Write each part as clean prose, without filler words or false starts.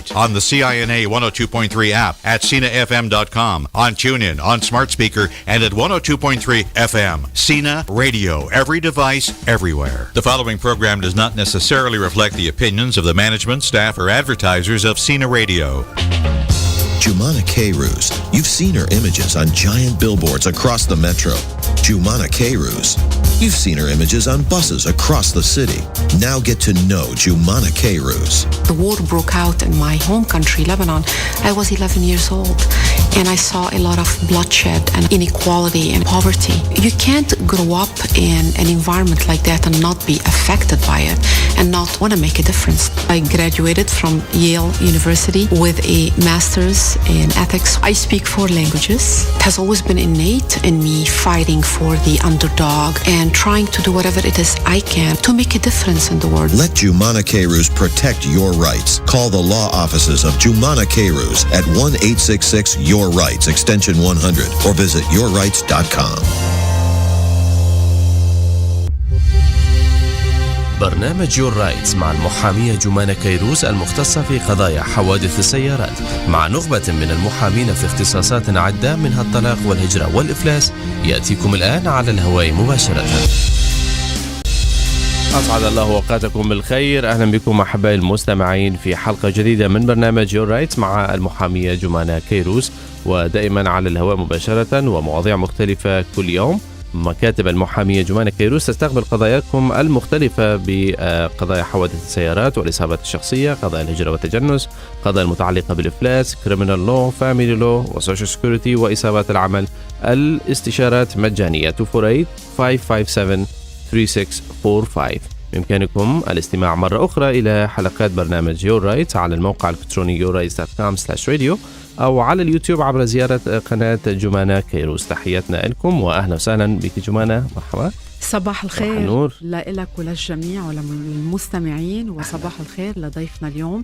night on the CINA 102.3 app at CINAFM.com, on TuneIn, on smart speaker, and at 102.3 FM. CINA Radio, every device, everywhere. The following program does not necessarily reflect the opinions of the management, staff, or advertisers of CINA Radio. Joumana Kayrouz. You've seen her images on giant billboards across the metro. Joumana Kayrouz. You've seen her images on buses across the city. Now get to know Joumana Kayrouz. The war broke out in my home country, Lebanon. I was 11 years old, and I saw a lot of bloodshed and inequality and poverty. You can't grow up in an environment like that and not be affected by it and not want to make a difference. I graduated from Yale University with a master's in ethics. I speak 4 languages. It has always been innate in me, fighting for the underdog and trying to do whatever it is I can to make a difference in the world. Let Joumana Kayrouz protect your rights. Call the law offices of Joumana Kayrouz at 1-866-YOUR-RIGHTS, extension 100, or visit yourrights.com. برنامج يور رايتس مع المحامية جومانا كيروز المختصة في قضايا حوادث السيارات، مع نخبة من المحامين في اختصاصات عدة منها الطلاق والهجرة والإفلاس، يأتيكم الآن على الهواء مباشرة. أسعد الله أوقاتكم بالخير. أهلا بكم أحبائي المستمعين في حلقة جديدة من برنامج يور رايتس مع المحامية جومانا كيروز، ودائما على الهواء مباشرة ومواضيع مختلفة كل يوم. مكاتب المحامية جومانا كيروز تستقبل قضاياكم المختلفة بقضايا حوادث السيارات والإصابات الشخصية، قضايا الهجرة والتجنس، قضايا المتعلقة بالإفلاس، كريمينال لو، فاميلي لو، وسوشيال سيكوريتي، وإصابات العمل. الاستشارات مجانية. 248-557-3645. بإمكانكم الاستماع مرة أخرى إلى حلقات برنامج يور رايتس على الموقع الإلكتروني yourrights.com/radio أو على اليوتيوب عبر زيارة قناة جومانا كيروز. تحياتنا لكم وأهلا وسهلا بك جومانا. مرحبا. صباح الخير لك وللجميع وللمستمعين، وصباح الخير لضيفنا اليوم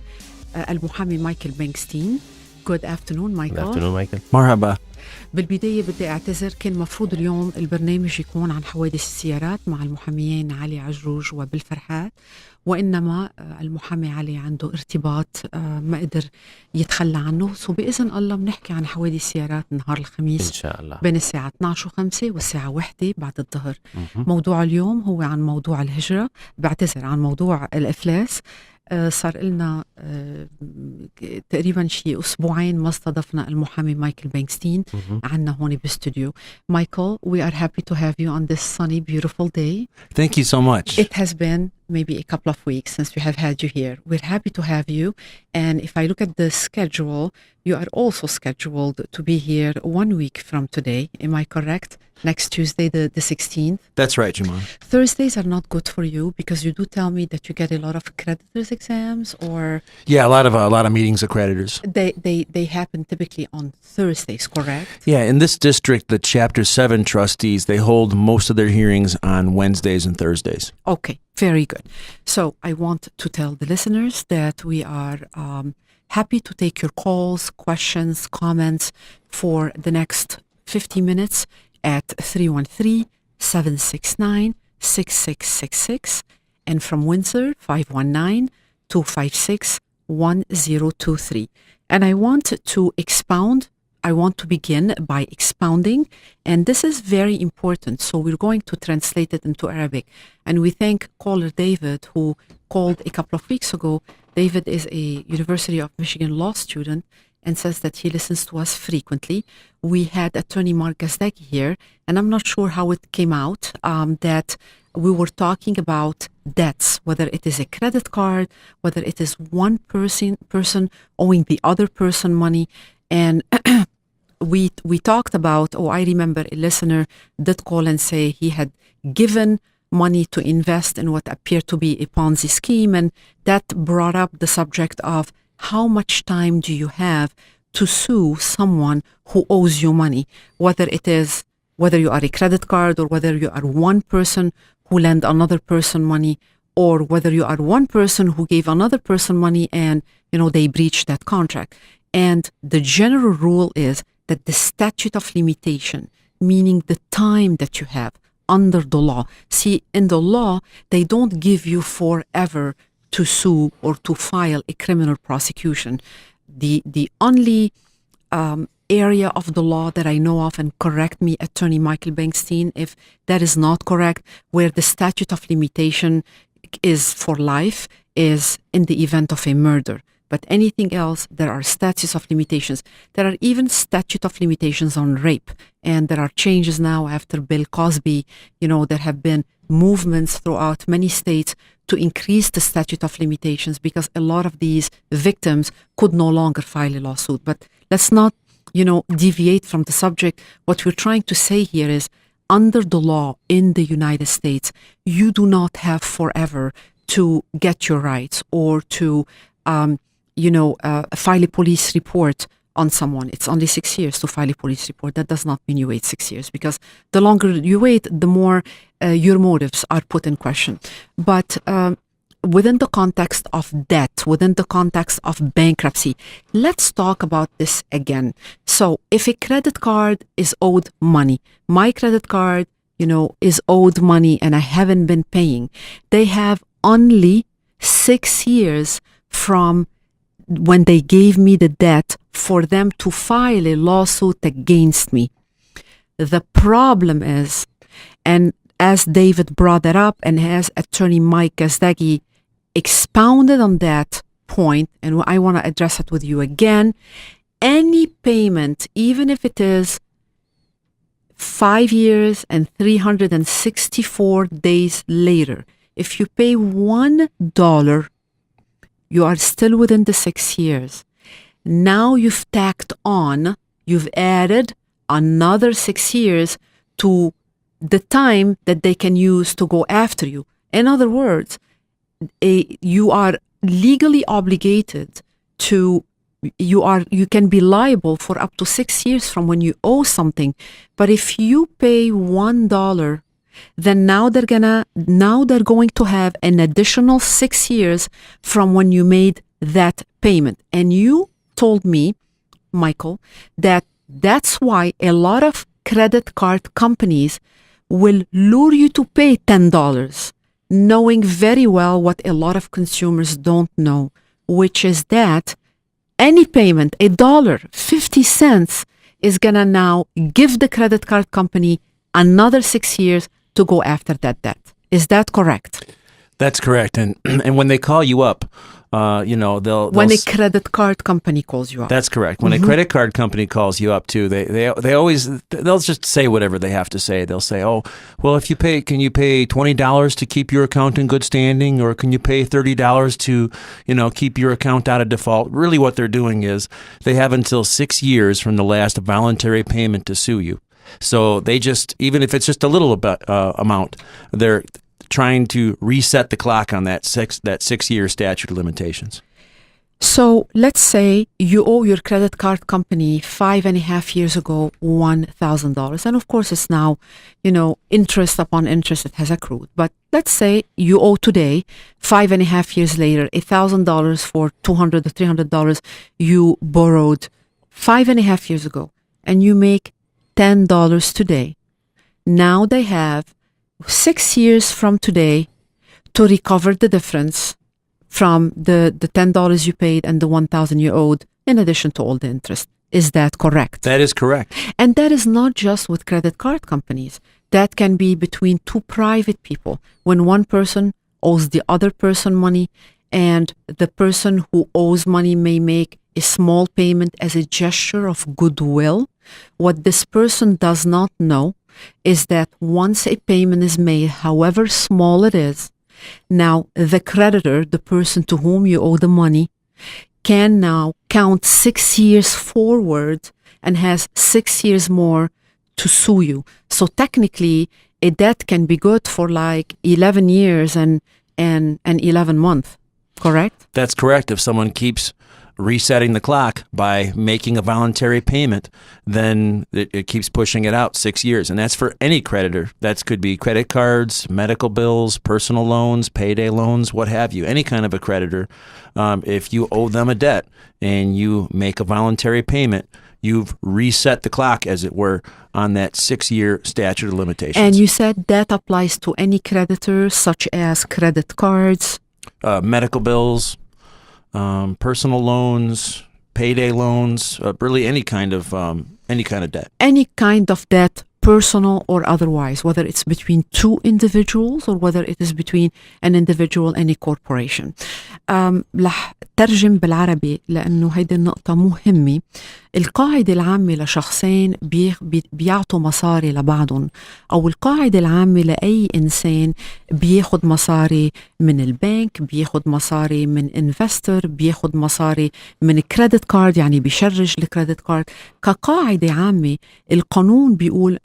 المحامي مايكل بانكستين. Good afternoon مايكل. مرحبا. بالبداية بدي أعتذر، كان مفروض اليوم البرنامج يكون عن حوادث السيارات مع المحاميين علي عجروج وبالفرحات، وإنما المحامي علي عنده ارتباط ما قدر يتخلى عنه. بإذن الله بنحكي عن حوادث السيارات نهار الخميس إن شاء الله بين الساعة 12:05 والساعة 1 بعد الظهر. موضوع اليوم هو عن موضوع الهجرة، بعتذر عن موضوع الإفلاس. صار لنا تقريبا شيء أسبوعين ما استضفنا المحامي مايكل بانكستين عنا هون باستوديو. Michael, we are happy to have you on this sunny, beautiful day. Thank you so much. It has been maybe a couple of weeks since we have had you here. We're happy to have you. And if I look at the schedule, you are also scheduled to be here 1 week from today. Am I correct? Next Tuesday, the 16th. That's right, Joumana. Thursdays are not good for you because you do tell me that you get a lot of creditors exams, or yeah, a lot of meetings of creditors. They happen typically on Thursdays, correct? Yeah, in this district, the Chapter 7 trustees, they hold most of their hearings on Wednesdays and Thursdays. Okay, very good. So I want to tell the listeners that we are happy to take your calls, questions, comments for the next 50 minutes at 313-769-6666, and from Windsor 519-256-1023. And I want to begin by expounding, and this is very important, so we're going to translate it into Arabic. And we thank caller David, who called a couple of weeks ago. David is a University of Michigan law student and says that he listens to us frequently. We had attorney Mark Gazdagi here, and I'm not sure how it came out, that we were talking about debts, whether it is a credit card, whether it is one person owing the other person money. And we talked about, I remember a listener did call and say he had given money to invest in what appeared to be a Ponzi scheme, and that brought up the subject of how much time do you have to sue someone who owes you money, whether you are a credit card, or whether you are one person who lent another person money, or whether you are one person who gave another person money and they breached that contract. And the general rule is that the statute of limitation, meaning the time that you have under the law. See, in the law, they don't give you forever to sue or to file a criminal prosecution. The only area of the law that I know of, and correct me, Attorney Michael Bankstein, if that is not correct, where the statute of limitation is for life is in the event of a murder. But anything else, there are statutes of limitations. There are even statute of limitations on rape. And there are changes now after Bill Cosby. There have been movements throughout many states to increase the statute of limitations because a lot of these victims could no longer file a lawsuit. But let's not, deviate from the subject. What we're trying to say here is, under the law in the United States, you do not have forever to get your rights or to file a police report on someone. It's only 6 years to file a police report. That does not mean you wait 6 years, because the longer you wait, the more your motives are put in question. But within the context of debt, within the context of bankruptcy, let's talk about this again. So if a credit card is owed money, my credit card, is owed money and I haven't been paying, they have only 6 years from when they gave me the debt for them to file a lawsuit against me. The problem is, and as David brought that up and as Attorney Mike Gazdagi expounded on that point, and I want to address it with you again, any payment, even if it is 5 years and 364 days later, if you pay $1, you are still within the 6 years. Now you've added another 6 years to the time that they can use to go after you. In other words, you are legally obligated to, you can be liable for up to 6 years from when you owe something. But if you pay $1, then now they're going to have an additional 6 years from when you made that payment. And you told me, Michael, that's why a lot of credit card companies will lure you to pay $10, knowing very well what a lot of consumers don't know, which is that any payment, $1.50, is gonna now give the credit card company another 6 years to go after that debt. Is that correct? That's correct. And when they call you up, they'll when a credit card company calls you up. That's correct. When a credit card company calls you up too, they'll just say whatever they have to say. They'll say, "Oh, well, can you pay $20 to keep your account in good standing, or can you pay $30 to, keep your account out of default?" Really, what they're doing is they have until 6 years from the last voluntary payment to sue you. So they just, even if it's just a little amount, they're trying to reset the clock on that 6-year statute of limitations. So let's say you owe your credit card company 5.5 years ago $1,000, and of course it's now, interest upon interest it has accrued. But let's say you owe today, 5.5 years later, $1,000 for $200 or $300 you borrowed 5.5 years ago, and you make $10 today. Now they have 6 years from today to recover the difference from the $10 you paid and the $1,000 you owed, in addition to all the interest. Is that correct? That is correct. And that is not just with credit card companies. That can be between two private people. When one person owes the other person money, and the person who owes money may make a small payment as a gesture of goodwill. What this person does not know is that once a payment is made, however small it is, now the creditor, the person to whom you owe the money, can now count 6 years forward and has 6 years more to sue you. So technically, a debt can be good for like 11 years and 11 months, correct? That's correct. If someone keeps resetting the clock by making a voluntary payment, then it keeps pushing it out 6 years. And that's for any creditor. That could be credit cards, medical bills, personal loans, payday loans, what have you. Any kind of a creditor. If you owe them a debt and you make a voluntary payment, you've reset the clock, as it were, on that 6-year statute of limitations. And you said that applies to any creditor, such as credit cards, medical bills, personal loans, payday loans, really any kind of debt. Any kind of debt, personal or otherwise, whether it's between two individuals or whether it is between an individual and a corporation. رح ترجم بالعربي لأنه هيدي النقطة مهمة. القاعدة العامة لشخصين بيعطوا مصاري لبعضهم، أو القاعدة العامة لأي إنسان بياخد مصاري من البنك، بياخد مصاري من انفستر، بياخد مصاري من كريدت كارد، يعني بيشرج الكريدت كارد. كقاعدة عامة القانون بيقول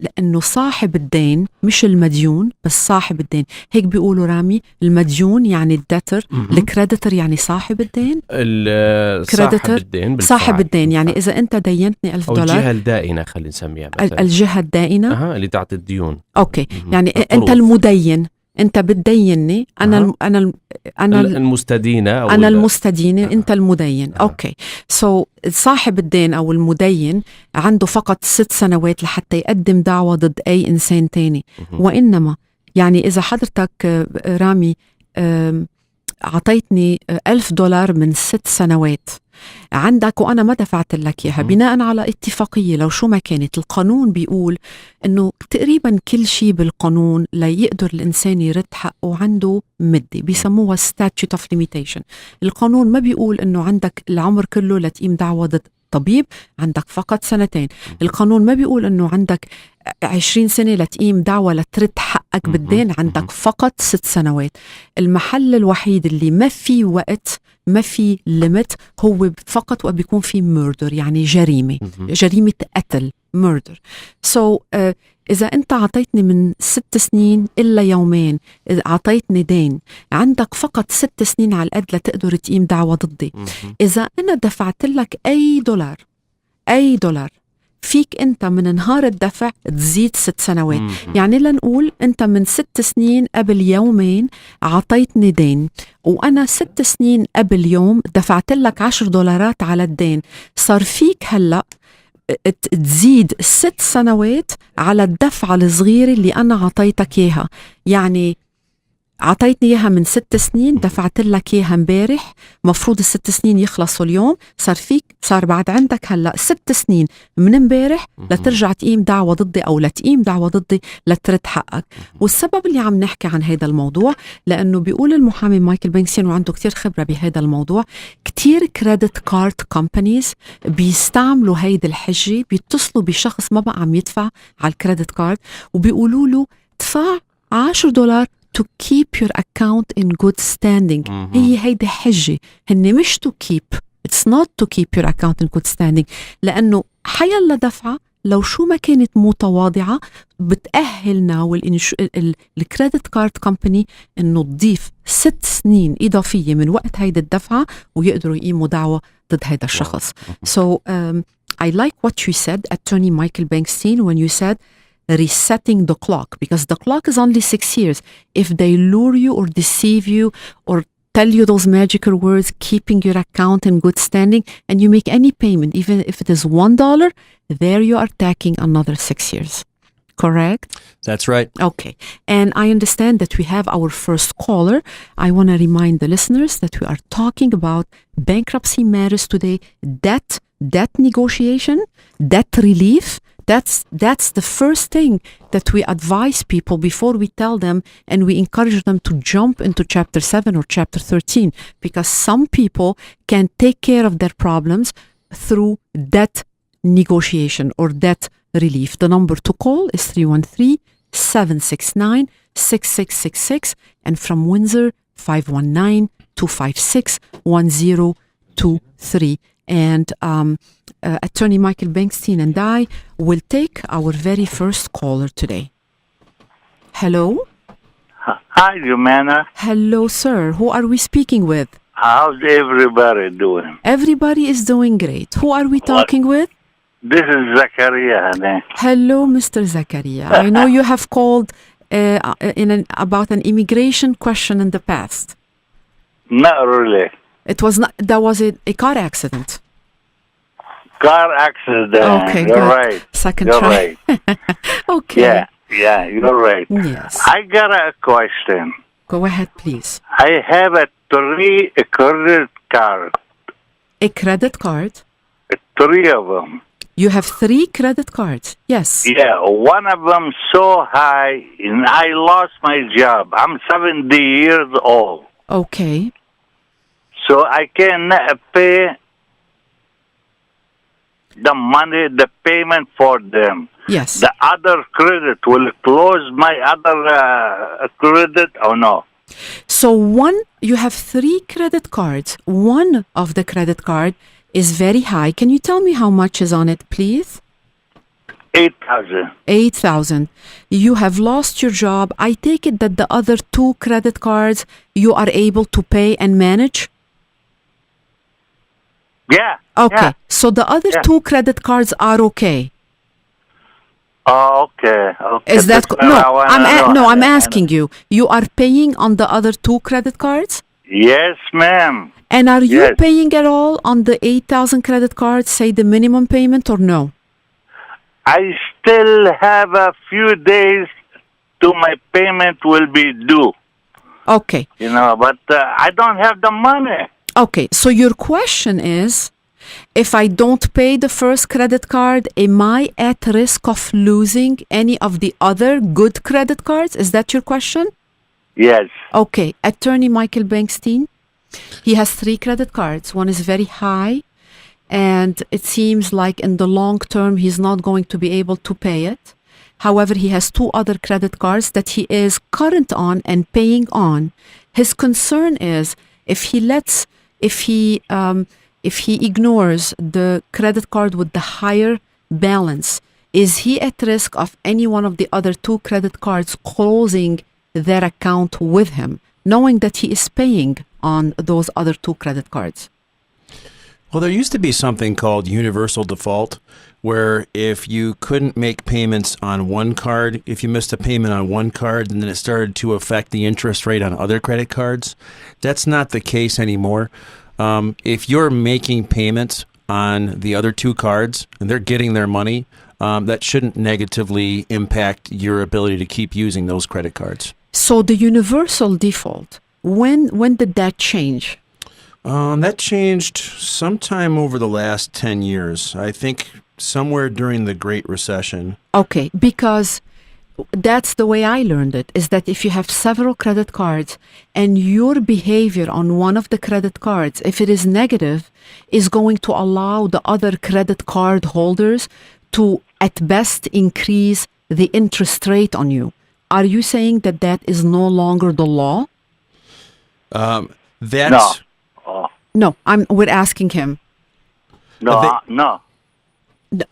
لأنه صاحب الدين مش المديون بس صاحب الدين. هيك بيقولوا رامي، المديون يعني الدبتر، الكريديتور يعني صاحب الدين، صاحب الدين يعني إذا أنت دينتني $1000 أو الجهة الدائنة، خلينا نسميها مثلا الجهة الدائنة اللي تعطي الديون. أوكي، يعني أنت المدين، أنت بتديني، أنا المستدينة أو أنا المستدينة، أنت المدين. أوكي، صاحب الدين أو المدين عنده فقط 6 سنوات لحتى يقدم دعوة ضد أي إنسان تاني. وإنما يعني إذا حضرتك رامي عطيتني $1000 من 6 سنوات عندك وأنا ما دفعت لك إياها بناء على اتفاقية لو شو ما كانت، القانون بيقول إنه تقريبا كل شيء بالقانون لا يقدر الإنسان يرد حقه عنده مدة بيسموها Statute of limitation. القانون ما بيقول إنه عندك العمر كله لتقيم دعوة ضد طبيب، عندك فقط 2 سنين. القانون ما بيقول إنه عندك 20 سنة لتقيم دعوة لترد حقك بالدين، عندك فقط 6 سنوات. المحل الوحيد اللي ما في وقت، ما في ليميت، هو فقط وبيكون في murder، يعني جريمة قتل، murder. إذا أنت عطيتني من 6 سنين إلا يومين، إذا عطيتني دين عندك فقط 6 سنين على القد لتقدر تقيم دعوة ضدي. إذا أنا دفعت لك أي دولار فيك أنت من نهار الدفع تزيد 6 سنوات. يعني لنقول أنت من 6 سنين قبل يومين عطيتني دين، وأنا 6 سنين قبل يوم دفعت لك $10 على الدين، صار فيك هلأ تزيد 6 سنوات على الدفعة الصغيرة اللي أنا عطيتك إياها. يعني عطيتني إياها من 6 سنين، دفعت لك إياها امبارح، مفروض 6 سنين يخلصوا اليوم، صار بعد عندك هلأ 6 سنين من امبارح لترجع تقيم دعوة ضدي أو لتقيم دعوة ضدي لترد حقك. والسبب اللي عم نحكي عن هذا الموضوع لأنه بيقول المحامي مايكل بانكسين، وعنده كتير خبرة بهذا الموضوع، كتير كريدت كارد كومبانيز بيستعملوا هيدا الحجة، بيتصلوا بشخص ما بقى عم يدفع على الكريدت كارد وبيقولوا له ادفع $10 to keep your account in good standing. هيدي حجة، هن مش to keep، it's not to keep your account in good standing، لأنه حيلا دفعة لو شو ما كانت متواضعة بتأهلنا والكريدت كارد كومباني إنه تضيف 6 سنين إضافية من وقت هيدي الدفعة ويقدروا يقيموا دعوة ضد هيدا الشخص. So I like what you said, Attorney Michael Bankstein, when you said resetting the clock, because the clock is only 6 years. If they lure you or deceive you or tell you those magical words, keeping your account in good standing, and you make any payment, even if it is $1, there you are tacking another 6 years. Correct? That's right. Okay. And I understand that we have our first caller. I want to remind the listeners that we are talking about bankruptcy matters today, debt negotiation, debt relief. That's the first thing that we advise people before we tell them and we encourage them to jump into Chapter 7 or Chapter 13, because some people can take care of their problems through debt negotiation or debt relief. The number to call is 313-769-6666, and from Windsor 519-256-1023. And Attorney Michael Bankstein and I will take our very first caller today. Hello? Hi, Joumana. Hello, sir. Who are we speaking with? How's everybody doing? Everybody is doing great. Who are we talking with? This is Zakaria. Hello, Mr. Zakaria. I know you have called about an immigration question in the past. Not really. It was not. That was a car accident. Car accident. Okay, you're good. right. Second you're try. Right. Okay. Yeah, you're right. Yes. I got a question. Go ahead, please. I have a credit card. A credit card? 3 of them. You have 3 credit cards. Yes. Yeah, one of them so high, and I lost my job. I'm 70 years old. Okay. So I cannot pay the money, the payment for them. Yes. The other credit will close my other credit or no? So you have 3 credit cards. One of the credit card is very high. Can you tell me how much is on it, please? 8,000. 8,000. You have lost your job. I take it that the other 2 credit cards you are able to pay and manage? Yeah. Okay. Yeah. So the other 2 credit cards are okay. Oh, okay. Is that That's what I wanna know. I'm asking you. You are paying on the other 2 credit cards? Yes, ma'am. And are you Yes. paying at all on the 8,000 credit cards, say the minimum payment or no? I still have a few days to my payment will be due. Okay. But I don't have the money. Okay. So your question is, if I don't pay the first credit card, am I at risk of losing any of the other good credit cards? Is that your question? Yes. Okay. Attorney Michael Bankstein, he has 3 credit cards. One is very high, and it seems like in the long term, he's not going to be able to pay it. However, he has 2 other credit cards that he is current on and paying on. His concern is if he ignores the credit card with the higher balance, is he at risk of any one of the other 2 credit cards closing their account with him, knowing that he is paying on those other 2 credit cards? Well, there used to be something called universal default, where if you couldn't make payments on one card, if you missed a payment on one card, and then it started to affect the interest rate on other credit cards. That's not the case anymore. If you're making payments on the other 2 cards and they're getting their money, that shouldn't negatively impact your ability to keep using those credit cards. So the universal default, when did that change? That changed sometime over the last 10 years. I think somewhere during the Great Recession. Okay, because that's the way I learned it, is that if you have several credit cards and your behavior on one of the credit cards, if it is negative, is going to allow the other credit card holders to at best increase the interest rate on you. Are you saying that that is no longer the law? That's... No, we're asking him. No.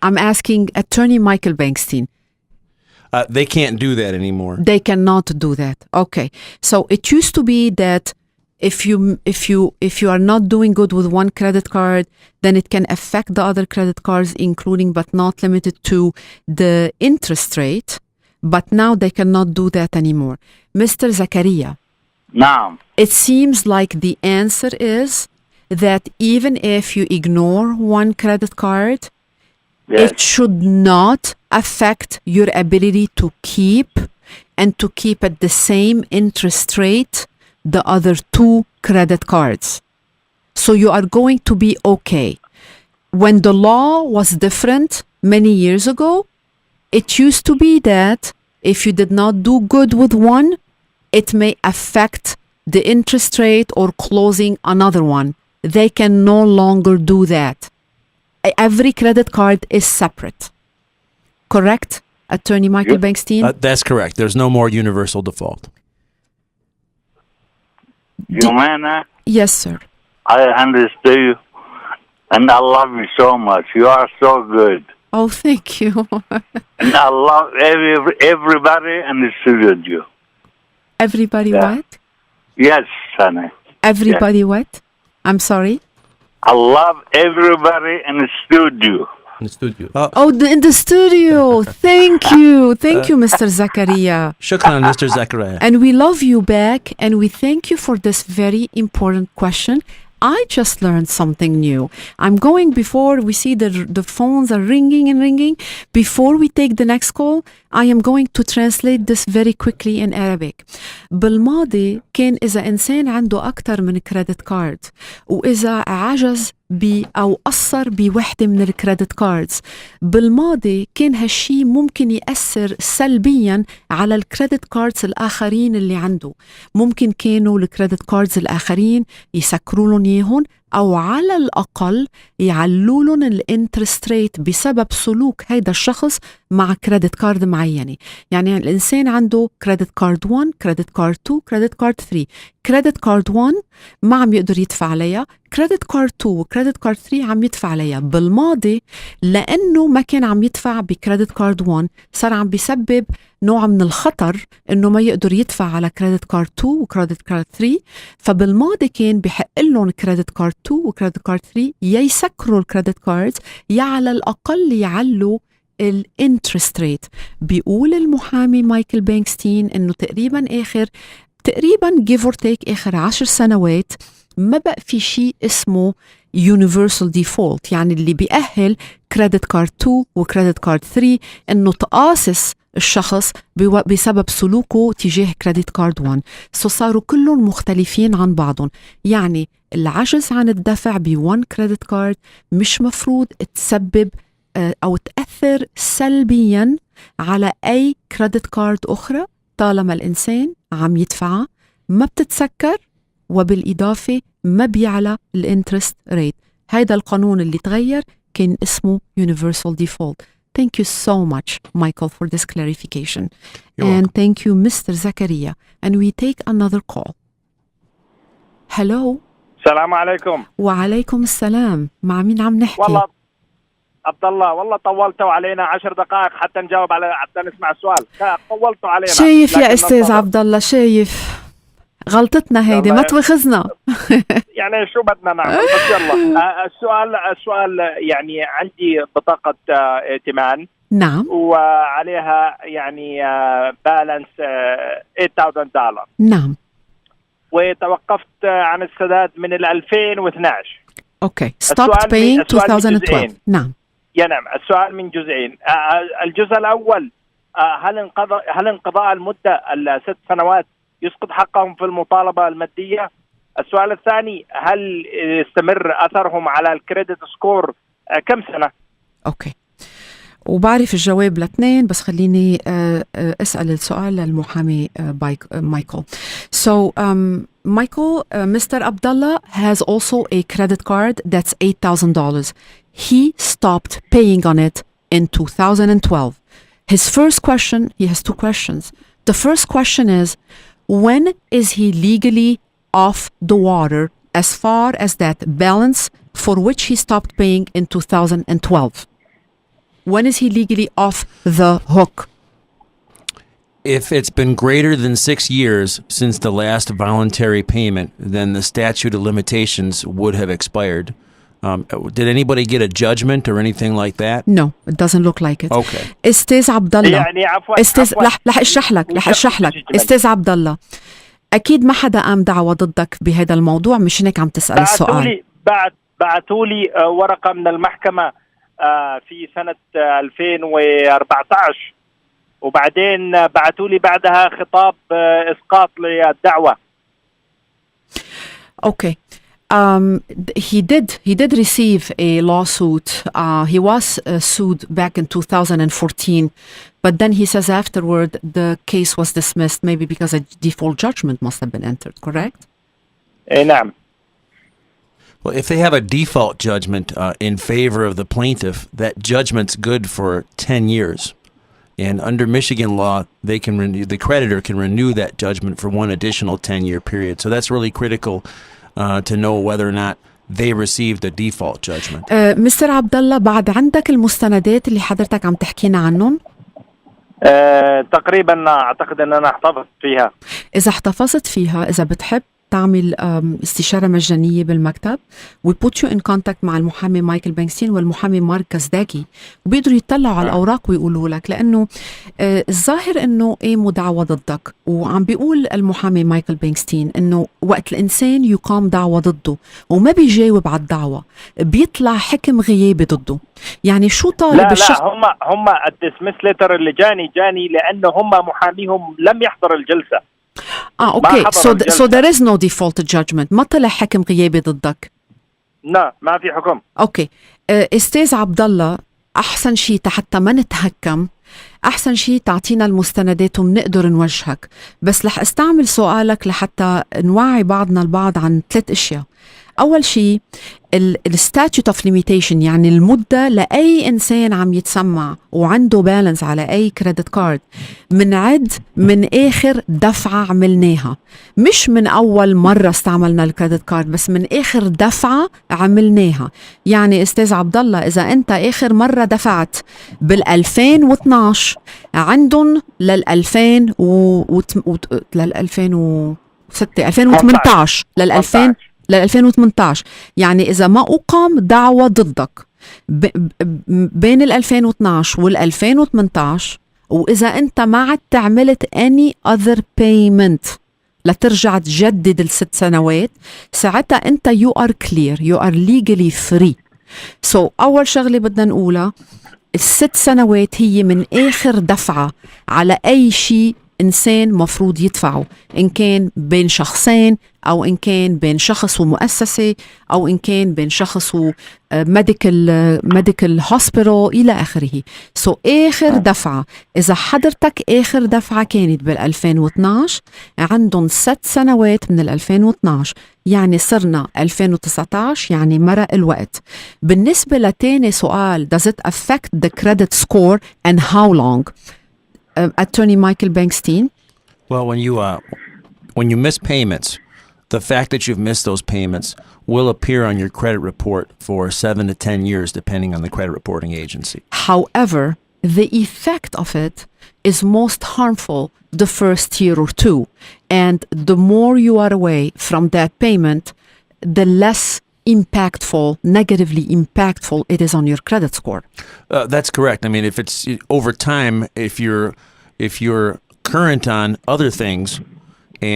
I'm asking Attorney Michael Bankstein. They can't do that anymore. They cannot do that. Okay. So it used to be that if you are not doing good with one credit card, then it can affect the other credit cards, including but not limited to the interest rate. But now they cannot do that anymore. Mr. Zakaria. No. It seems like the answer is that even if you ignore one credit card, Yes. it should not affect your ability to keep at the same interest rate the other 2 credit cards. So you are going to be okay. When the law was different many years ago, it used to be that if you did not do good with one, it may affect the interest rate or closing another one. They can no longer do that. Every credit card is separate. Correct, Attorney Michael Bankstein? That's correct. There's no more universal default. Joumana, Yes, sir. I understand you, and I love you so much. You are so good. Oh, thank you. And I love everybody in the studio. Everybody Yeah. what? Yes, honey. Everybody what? I'm sorry? I love everybody in the studio. In the studio. Oh, in the studio. Thank you. Thank you, Mr. Zakaria. Shukran, Mr. Zakaria. And we love you back, and we thank you for this very important question. I just learned something new. I'm going, before we see the phones are ringing and ringing, before we take the next call, I am going to translate this very quickly in Arabic. بالماضي كان إذا إنسان عنده أكتر من كريدت كارد وإذا عجز أو قصر بوحدة من الكريدت كاردز، بالماضي كان هالشي ممكن يأثر سلبيا على الكريدت كاردز الآخرين اللي عنده. ممكن كانوا الكريدت كاردز الآخرين يسكروا لهم يهون أو على الأقل يعلوا لهم الانترست ريت بسبب سلوك هيدا الشخص مع كريدت كارد معينة. يعني الإنسان عنده كريدت كارد 1، كريدت كارد 2، كريدت كارد 3. كريدت كارد 1 ما عم يقدر يدفع عليها، كريدت كارد 2 وكريدت كارد 3 عم يدفع عليها. بالماضي لأنه ما كان عم يدفع بكريدت كارد 1 صار عم بيسبب نوع من الخطر إنه ما يقدر يدفع على كريدت كارد 2 وكريدت كارد 3. فبالماضي كان بحق لهم كريدت كارد 2 وكريدت كارد 3 يا يسكروا الكريدت كاردز يا على الأقل يعلوا الانترست ريت. بيقول المحامي مايكل بانكستين إنه تقريبا give or take آخر 10 سنوات ما بقى في شيء اسمه universal default، يعني اللي بيأهل كريدت كارد 2 وكريدت كارد 3 إنه تقاصص الشخص بسبب سلوكه تجاه كريدت كارد 1. صاروا كلهم مختلفين عن بعضهم. يعني العجز عن الدفع ب1 كريدت كارد مش مفروض تسبب أو تأثر سلبيا على أي كريدت كارد أخرى طالما الإنسان عم يدفعها، ما بتتسكر وبالإضافة ما بيعلى الانترست ريت. هيدا القانون اللي تغير كان اسمه universal default. Thank you so much, Michael, for this clarification. And thank you, Mr. Zakaria. And we take another call. Hello. السلام عليكم. وعليكم السلام. مع مين عم نحكي؟ والله عبد الله، والله طولتوا علينا 10 دقائق حتى نجاوب حتى نسمع السؤال. طولتوا علينا. شايف يا أستاذ عبد الله، شايف غلطتنا هيدي، ما تواخذنا. يعني شو بدنا نعمل؟ بس يلا. السؤال يعني عندي بطاقة ائتمان. نعم. وعليها يعني بالانس $8,000. نعم. وتوقفت عن السداد من 2012. اوكي. stopped paying 2012. نعم. يا نعم. السؤال من جزئين. الجزء الأول، هل انقضاء المدة ال6 سنوات يسقط حقهم في المطالبة المادية؟ السؤال الثاني، هل يستمر أثرهم على الكريدت سكور كم سنة؟ أوكي، وبعرف الجواب الاثنين، بس خليني أسأل السؤال للمحامي مايكل. So Michael, Mr. Abdullah has also a credit card that's $8,000. He stopped paying on it in 2012. His first question, he has two questions. The first question is, when is he legally off the water as far as that balance for which he stopped paying in 2012? When is he legally off the hook? If it's been greater than 6 years since the last voluntary payment, then the statute of limitations would have expired. Did anybody get a judgment or anything like that? No, it doesn't look like it. Okay. استاذ عبد الله، يعني عفوا رح اشرح لك استاذ عبد الله، اكيد ما حدا قام دعوى ضدك بهذا الموضوع، مش هيك عم تسأل السؤال. بعثوا لي ورقة من المحكمة في سنة 2014، وبعدين بعثوا لي بعدها خطاب إسقاط للدعوة. Okay. He did receive a lawsuit. He was sued back in 2014, but then he says afterward the case was dismissed, maybe because a default judgment must have been entered, correct? نعم. Well, if they have a default judgment in favor of the plaintiff, that judgment's good for 10 years. And under Michigan law, they can the creditor can renew that judgment for one additional 10-year period. So that's really critical to know whether or not they received a default judgment. مستر عبد الله، بعد عندك المستندات اللي حضرتك عم تحكينا عنهم؟ تقريبا أعتقد أن أنا احتفظت فيها. إذا احتفظت فيها، إذا بتحب تعمل استشارة مجانية بالمكتب. we put you in contact مع المحامي مايكل بانكستين والمحامي مارك كازداكي، وبيقدروا يطلعوا على الأوراق ويقولوا لك، لأنه الظاهر أنه مدعوة ضدك. وعم بيقول المحامي مايكل بانكستين أنه وقت الإنسان يقام دعوة ضده وما بيجاوب على الدعوة بيطلع حكم غيابي ضده. يعني شو طالب الشخص؟ لا هم الدسمس ليتر اللي جاني لأنه هم محاميهم لم يحضر الجلسة. اوكي. so there is no default judgment. ما طلع حكم غيابي ضدك؟ لا، ما في حكم. اوكي. استاذ عبد الله، احسن شيء حتى ما نتهكم، احسن شيء تعطينا المستندات وبنقدر نوجهك. بس رح استعمل سؤالك لحتى نوعي بعضنا البعض عن 3 أشياء. اول شيء الستاتيوت اوف ليميتيشن، يعني المده لاي انسان عم يتسمع وعنده بالانس على اي كريدت كارد منعد من اخر دفعه عملناها، مش من اول مره استعملنا الكريدت كارد، بس من اخر دفعه عملناها. يعني استاذ عبد الله، اذا انت اخر مره دفعت بال2012 عندهم لل2000 2018 ل 2018، يعني إذا ما أقام دعوة ضدك بين 2012 وال 2018، وإذا أنت ما عدت عملت any other payment لترجع تجدد ال6 سنوات، ساعتها أنت you are clear, you are legally free. So أول شغلة بدنا نقولها، ال6 سنوات هي من آخر دفعة على أي شيء إنسان مفروض يدفعه، إن كان بين شخصين، أو إن كان بين شخص ومؤسسة، أو إن كان بين شخص وميديكال هوسبيتال إلى آخره. آخر دفعة، إذا حضرتك آخر دفعة كانت بال2012 عندهم 6 سنوات من 2012، يعني صرنا 2019، يعني مرق الوقت. بالنسبة لتاني سؤال، does it affect the credit score and how long? Attorney Michael Bankstein. Well, when you miss payments, the fact that you've missed those payments will appear on your credit report for 7 to 10 years, depending on the credit reporting agency. However, the effect of it is most harmful the first year or two, and the more you are away from that payment, the less negatively impactful it is on your credit score. That's correct. I mean, if it's over time, if you're current on other things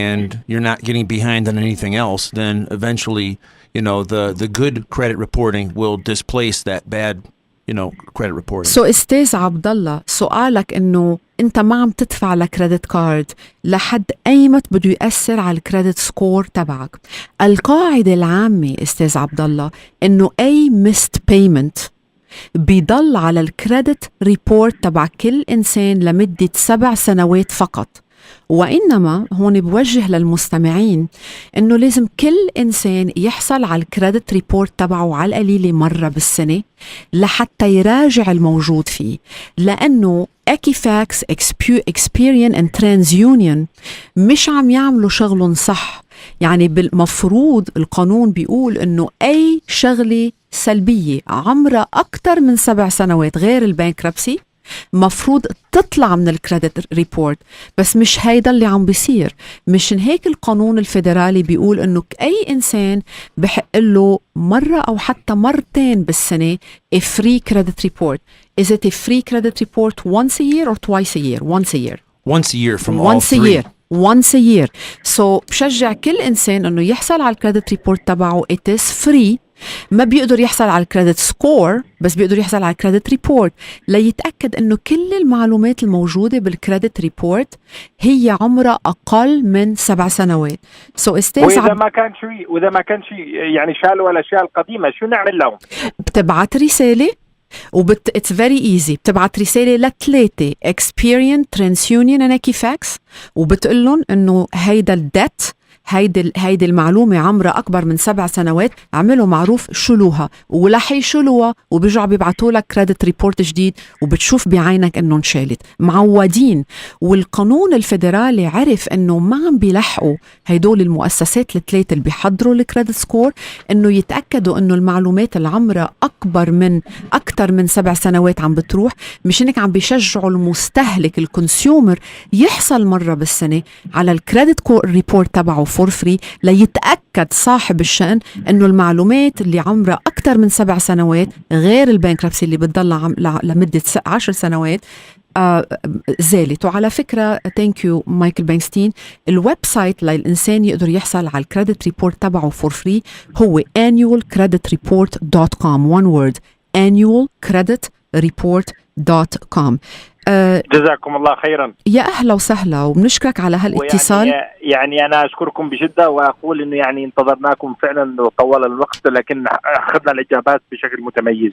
and you're not getting behind on anything else, then eventually, the good credit reporting will displace that bad, credit reporting. So استاذ عبد الله، سؤالك انه انت ما عم تدفع لكريدت كارد لحد ايمت بده يأثر على الكريدت سكور تبعك. القاعدة العامة استاذ عبد الله انه اي missed payment بيضل على الكريدت ريبورت تبع كل إنسان لمدة 7 سنوات فقط. وإنما هون بوجه للمستمعين إنه لازم كل إنسان يحصل على الكريدت ريبورت تبعه على القليلة مرة بالسنة لحتى يراجع الموجود فيه، لأنه Equifax, Experian and TransUnion مش عم يعملوا شغلهم صح. يعني بالمفروض القانون بيقول إنه أي شغلة سلبية عمرها أكتر من 7 سنوات غير البانكربسي مفروض تطلع من الكريدت ريبورت، بس مش هيدا اللي عم بيصير. مشان هيك القانون الفيدرالي بيقول إنه أي إنسان بحق له مرة أو حتى مرتين بالسنة a free credit report. Is it a free credit report once a year or twice a year? Once a year. Once a year from all three. Once a year. So بشجع كل إنسان إنه يحصل على الكريدت ريبورت تبعه. It is free. ما بيقدر يحصل على الكريدت سكور، بس بيقدر يحصل على الكريدت ريبورت ليتأكد انه كل المعلومات الموجودة بالكريدت ريبورت هي عمرها اقل من 7 سنوات. واذا ما كان شيء يعني شالوا الاشياء القديمة شو نعمل لهم؟ بتبعت رسالة it's very easy. بتبعت رسالة ل3 Experian, TransUnion and Equifax وبتقول لهم انه هيدا الديت، هيدي المعلومة عمرها أكبر من 7 سنوات، عملوا معروف شلوها، ولح يشلوها وبيرجعوا بيبعتوا لك كريدت ريبورت جديد وبتشوف بعينك إنه انشالت. معودين، والقانون الفيدرالي عرف إنه ما عم بيلحقوا هيدول المؤسسات ال3 اللي بيحضروا الكريدت سكور إنه يتأكدوا إنه المعلومات اللي عمرها أكتر من 7 سنوات عم بتروح. مش إنك عم بيشجعوا المستهلك الكونسيومر يحصل مرة بالسنة على الكريدت ريبورت تبعه for free ليتأكد صاحب الشأن أنه المعلومات اللي عمرها أكثر من 7 سنوات غير البانكربسي اللي بتضل لمدة 10 سنوات زالت. وعلى فكرة ثانك يو مايكل بانكستين، الويب سايت للإنسان يقدر يحصل على الكريدت ريبورت تبعه فور فري هو annualcreditreport.com one word annualcreditreport.com. جزاكم الله خيرا. يا أهلا وسهلا وبنشكرك على هالاتصال. يعني أنا أشكركم بشدة وأقول إنه يعني انتظرناكم فعلا طوال الوقت لكن أخذنا الإجابات بشكل متميز.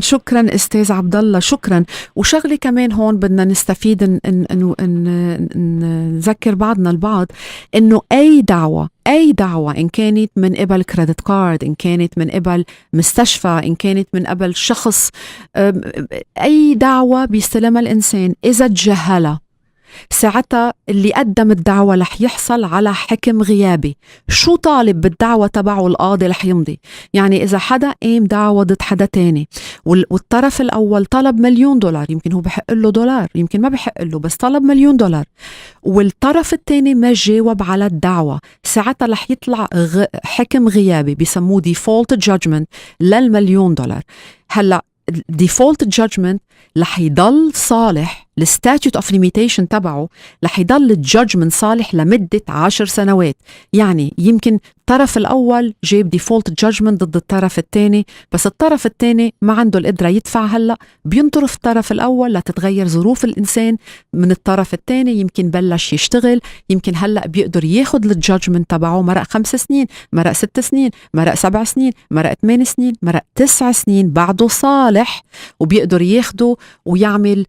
شكرا أستاذ عبد الله، شكرا. وشغلي كمان هون بدنا نستفيد إن نذكر بعضنا البعض إنه أي دعوة إن كانت من قبل كريدت كارد، إن كانت من قبل مستشفى، إن كانت من قبل شخص، أي دعوة بيستلمها الإنسان إذا تجاهلها ساعتها اللي قدم الدعوة رح يحصل على حكم غيابي. شو طالب بالدعوة تبعه القاضي رح يمضي. يعني إذا حدا قام دعوة ضد حدا تاني والطرف الأول طلب $1,000,000، يمكن هو بحق له $، يمكن ما بحق له، بس طلب $1,000,000 والطرف التاني ما جاوب على الدعوة، ساعتها رح يطلع حكم غيابي بيسموه default judgment $1,000,000. هلأ default judgment رح يضل صالح، الستاتيوت اوف ليميتيشن تبعه رح يضل الجادجمنت صالح لمدة 10 سنوات. يعني يمكن الطرف الأول جيب ديفولت جادجمنت ضد الطرف الثاني، بس الطرف الثاني ما عنده القدرة يدفع، هلأ بينطرف الطرف الأول لتتغير ظروف الإنسان من الطرف الثاني، يمكن بلش يشتغل، يمكن هلأ بيقدر ياخد الجادجمنت تبعه مرق 5 سنين، مرق 6 سنين، مرق 7 سنين، مرق 8 سنين، مرق 9 سنين، بعده صالح وبيقدر ياخده ويعمل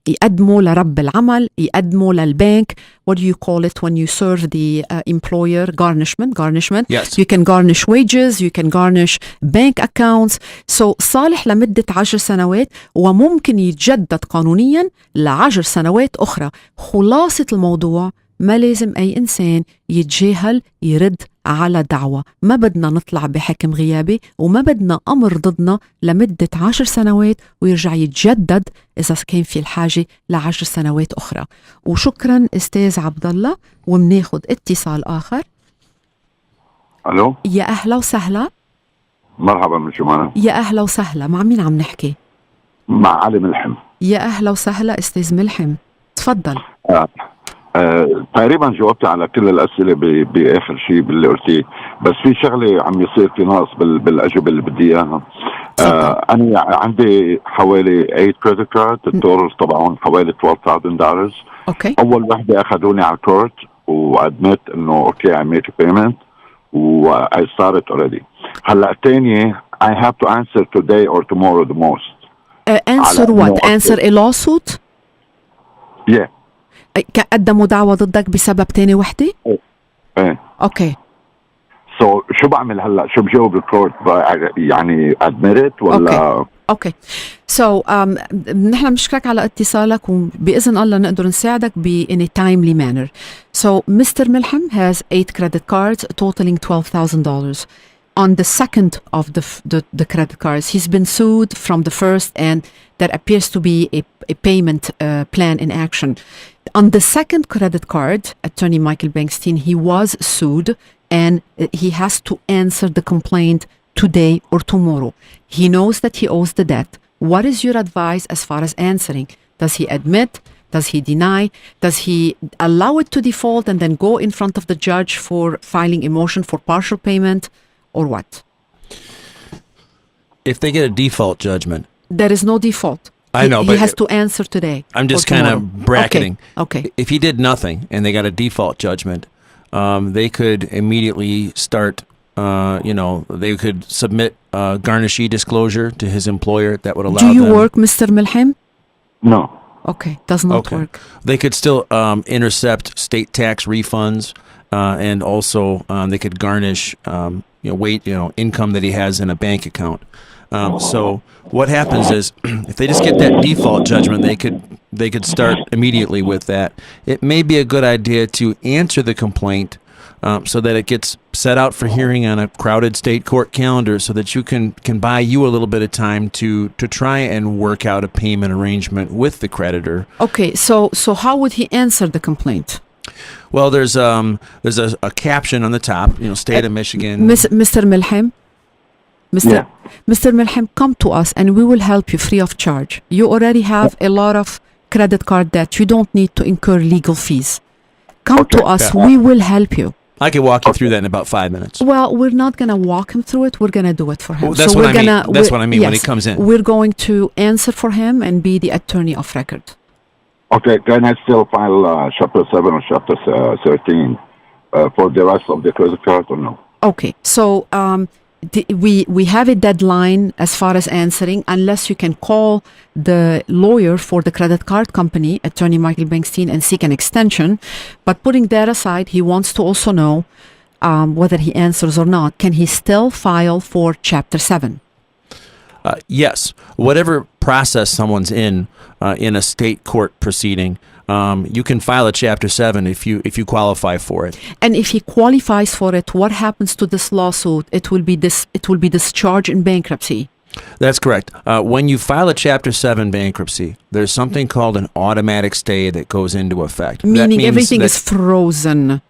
يقدمه لرب العمل، يقدمه للبنك. What do you call it when you serve the employer? Garnishment. Yes. You can garnish wages, you can garnish bank accounts. So صالح لمدة 10 سنوات وممكن يتجدد قانونيا ل10 سنوات أخرى. خلاصة الموضوع ما لازم أي إنسان يتجاهل يرد على دعوة. ما بدنا نطلع بحكم غيابي وما بدنا أمر ضدنا لمدة 10 سنوات ويرجع يتجدد إذا كان في الحاجة ل10 سنوات أخرى. وشكرا أستاذ عبد الله، ومناخد اتصال آخر. ألو، يا أهلا وسهلا. مرحبا من جمانة. يا أهلا وسهلا، مع مين عم نحكي؟ مع علي ملحم. يا أهلا وسهلا أستاذ ملحم، تفضل. تقريبا جاوبت على كل الأسئلة بآخر شيء باللي قلتيه، بس في شغلة عم يصير في نقص بالأجوبة اللي بدي إياها. أنا عندي حوالي 8 credit cards، التورل طبعا حوالي $12,000. أوكي. أول وحدة أخذوني على الكورت وأدمت إنه أوكي I made a payment و I started already. هلا الثانية I have to answer today or tomorrow the most. Answer what? Answer a lawsuit? Yeah. قدموا دعوة ضدك بسبب تاني وحدة؟ ايه. اوكي. شو بعمل هلا؟ شو بجاوب الكورت؟ يعني admit ولا؟ اوكي. نحن بنشكرك على اتصالك وبإذن الله نقدر نساعدك in a timely manner. So Mr. Milham has 8 credit cards totaling $12,000. On the second of the credit cards, he's been sued from the first, and there appears to be a payment plan in action. On the second credit card, Attorney Michael Bankstein, he was sued, and he has to answer the complaint today or tomorrow. He knows that he owes the debt. What is your advice as far as answering? Does he admit? Does he deny? Does he allow it to default and then go in front of the judge for filing a motion for partial payment? Or what? If they get a default judgment. There is no default. I know, but he has to answer today. I'm just kind of bracketing. Okay. If he did nothing and they got a default judgment, they could immediately start, they could submit a garnishee disclosure to his employer that would allow them. Do you work, Mr. Milham? No. Okay, does not work. They could still intercept state tax refunds, and also they could garnish income that he has in a bank account. So what happens is if they just get that default judgment, they could start immediately with that. It may be a good idea to answer the complaint so that it gets set out for hearing on a crowded state court calendar, so that you can buy you a little bit of time to try and work out a payment arrangement with the creditor. Okay, so how would he answer the complaint? Well, there's a caption on the top, state of Michigan. Mr. Milham, Mr. Milham, come to us and we will help you free of charge. You already have a lot of credit card debt. You don't need to incur legal fees. Come to us. We will help you. I can walk you through that in about 5 minutes. Well, we're not going to walk him through it. We're going to do it for him. Well, that's what I mean when he comes in. We're going to answer for him and be the attorney of record. Okay, can I still file Chapter 7 or Chapter 13 for the rest of the credit card or no? Okay, so we have a deadline as far as answering, unless you can call the lawyer for the credit card company, Attorney Michael Bankstein, and seek an extension. But putting that aside, he wants to also know whether he answers or not. Can he still file for Chapter 7? Yes. Whatever process someone's in a state court proceeding, you can file a Chapter 7 if you qualify for it. And if he qualifies for it, what happens to this lawsuit? It will be discharged in bankruptcy. That's correct. When you file a Chapter 7 bankruptcy, there's something called an automatic stay that goes into effect. Meaning everything is frozen.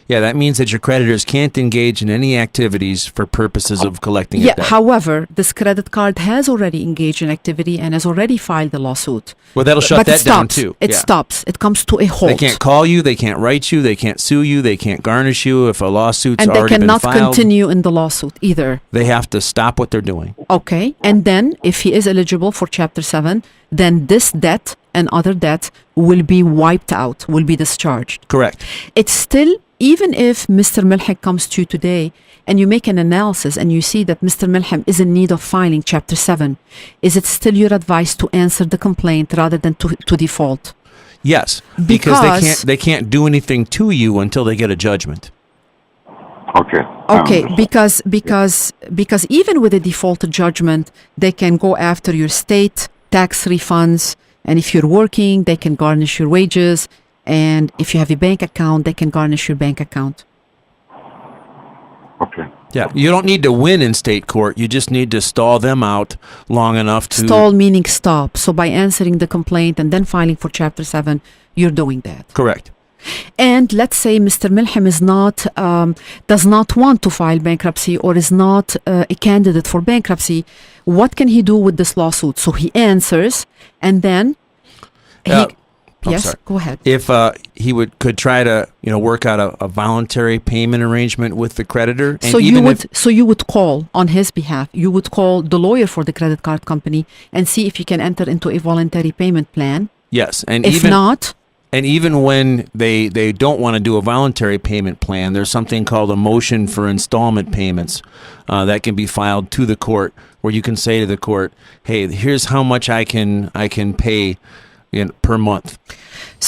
Yeah, that means that your creditors can't engage in any activities for purposes of collecting a debt. However, this credit card has already engaged in activity and has already filed the lawsuit. Well, that'll shut that down too. It stops. It comes to a halt. They can't call you, they can't write you, they can't sue you, they can't garnish you if a lawsuit's already been filed. And they cannot continue in the lawsuit either. They have to stop what they're doing. Okay, and then if he is eligible for Chapter 7, then this debt and other debt will be wiped out, will be discharged. Correct. It's still, even if Mr. Milham comes to you today and you make an analysis and you see that Mr. Milham is in need of filing Chapter 7, is it still your advice to answer the complaint rather than to default? Yes, because they can't do anything to you until they get a judgment. Okay, because even with a default judgment, they can go after your state tax refunds, and if you're working, they can garnish your wages. And if you have a bank account, they can garnish your bank account. Okay. Yeah, you don't need to win in state court. You just need to stall them out long enough to... Stall meaning stop. So by answering the complaint and then filing for Chapter 7, you're doing that. Correct. And let's say Mr. Milham does not want to file bankruptcy or is not a candidate for bankruptcy. What can he do with this lawsuit? So he answers, and then go ahead. If he could try to work out a voluntary payment arrangement with the creditor. And so you would call on his behalf. You would call the lawyer for the credit card company and see if you can enter into a voluntary payment plan. Yes, and if not. And even when they don't want to do a voluntary payment plan, there's something called a motion for installment payments that can be filed to the court, where you can say to the court, "Hey, here's how much I can pay per month."